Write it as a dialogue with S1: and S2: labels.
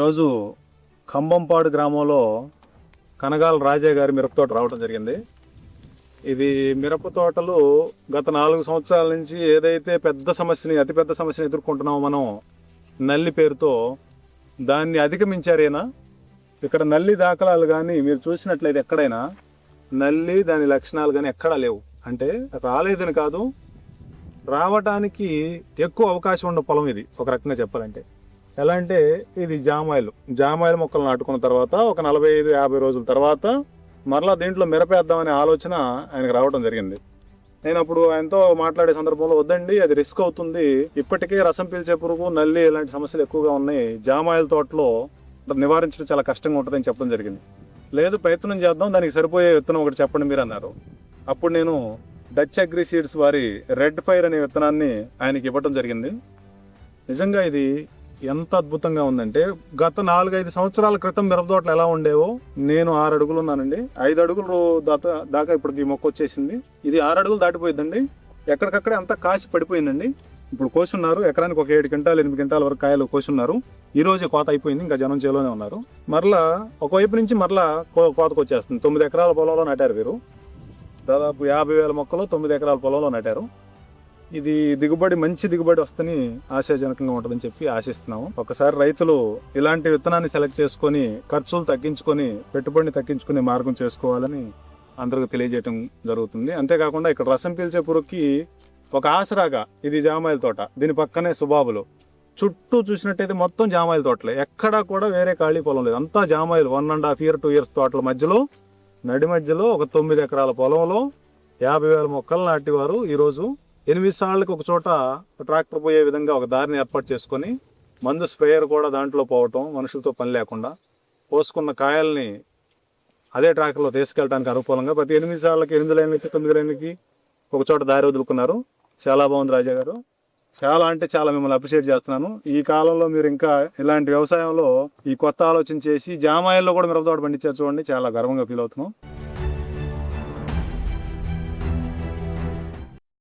S1: ఈరోజు కంబంపాడు గ్రామంలో కనగాల రాజయ్య గారి మిరప తోట రావడం జరిగింది. ఇది మిరప తోటలు గత 4 సంవత్సరాల నుంచి ఏదైతే అతిపెద్ద సమస్యని ఎదుర్కొంటున్నామో మనం, నల్లి పేరుతో, దాన్ని అధిగమించారైనా. ఇక్కడ నల్లి దాఖలాలు కానీ మీరు చూసినట్లయితే ఎక్కడైనా నల్లి దాని లక్షణాలు కానీ ఎక్కడా లేవు. అంటే రాలేదని కాదు, రావటానికి ఎక్కువ అవకాశం ఉన్న పొలం ఇది. ఒక రకంగా చెప్పాలంటే ఎలా అంటే, ఇది జామాయిల్ మొక్కలు నాటుకున్న తర్వాత ఒక 45-50 రోజుల తర్వాత మరలా దీంట్లో మిరపేద్దామనే ఆలోచన ఆయనకు రావడం జరిగింది. నేను అప్పుడు ఆయనతో మాట్లాడే సందర్భంలో, వద్దండి అది రిస్క్ అవుతుంది, ఇప్పటికే రసం పీల్చే పురుగు, నల్లి ఇలాంటి సమస్యలు ఎక్కువగా ఉన్నాయి, జామాయిల్ తోటలో నివారించడం చాలా కష్టంగా ఉంటుందని చెప్పడం జరిగింది. లేదు, ప్రయత్నం చేద్దాం, దానికి సరిపోయే విత్తనం ఒకటి చెప్పండి మీరు అన్నారు. అప్పుడు నేను డచ్ అగ్రి సీడ్స్ వారి రెడ్ ఫైర్ అనే విత్తనాన్ని ఆయనకి ఇవ్వడం జరిగింది. నిజంగా ఇది ఎంత అద్భుతంగా ఉందంటే, గత 4-5 సంవత్సరాల క్రితం మిరప తోటలు ఎలా ఉండేవో, నేను 6 అడుగులు ఉన్నానండి, 5 అడుగులు దాకా ఇప్పటికి ఈ మొక్క వచ్చేసింది. ఇది 6 అడుగులు దాటిపోయిందండి. ఎక్కడికక్కడే అంతా కాసి పడిపోయిందండి. ఇప్పుడు కోసున్నారు, ఎకరానికి ఒక 7 క్వింటాలు 8 క్వింటాల వరకు కాయలు కోసున్నారు. ఈ రోజే కోత అయిపోయింది, ఇంకా జనం చేలోనే ఉన్నారు. మరలా ఒకవైపు నుంచి మరలా కోతకు వచ్చేస్తుంది. 9 ఎకరాల పొలంలో నాటారు వీరు. దాదాపు 50,000 మొక్కలు 9 ఎకరాల పొలంలో నాటారు. ఇది మంచి దిగుబడి వస్తని ఆశాజనకంగా ఉంటుందని చెప్పి ఆశిస్తున్నాము. ఒకసారి రైతులు ఇలాంటి విత్తనాన్ని సెలెక్ట్ చేసుకొని ఖర్చులు తగ్గించుకొని, పెట్టుబడిని తగ్గించుకునే మార్గం చేసుకోవాలని అందరికి తెలియజేయడం జరుగుతుంది. అంతేకాకుండా ఇక్కడ రసం పీల్చే పురుగుకి ఒక ఆసరాగా ఇది జామాయిల తోట, దీని పక్కనే సుబాబులు, చుట్టూ చూసినట్టయితే మొత్తం జామాయిల తోటలే, ఎక్కడా కూడా వేరే ఖాళీ పొలం లేదు, అంతా జామాయిలు. 1.5 year 2 years తోటల మధ్యలో, నడి మధ్యలో ఒక 9 ఎకరాల పొలంలో 50,000 మొక్కలు నాటివారు. ఈరోజు 8 సార్లకు ఒక చోట ట్రాక్టర్ పోయే విధంగా ఒక దారిని ఏర్పాటు చేసుకొని, మందు స్ప్రేయర్ కూడా దాంట్లో పోవటం, మనుషులతో పని లేకుండా, పోసుకున్న కాయల్ని అదే ట్రాక్టర్లో తీసుకెళ్ళడానికి అనుకూలంగా ప్రతి 8 సార్లకి 8 లైన్లకి 9 లైన్లకి ఒక చోట దారి వదులుకున్నారు. చాలా బాగుంది రాజా గారు, చాలా అంటే చాలా మిమ్మల్ని అప్రిషియేట్ చేస్తున్నాను. ఈ కాలంలో మీరు ఇంకా ఇలాంటి వ్యవసాయంలో ఈ కొత్త ఆలోచన చేసి జామాయిల్లో కూడా మిరప తోట పండించారు చూడండి, చాలా గర్వంగా ఫీల్ అవుతున్నాం.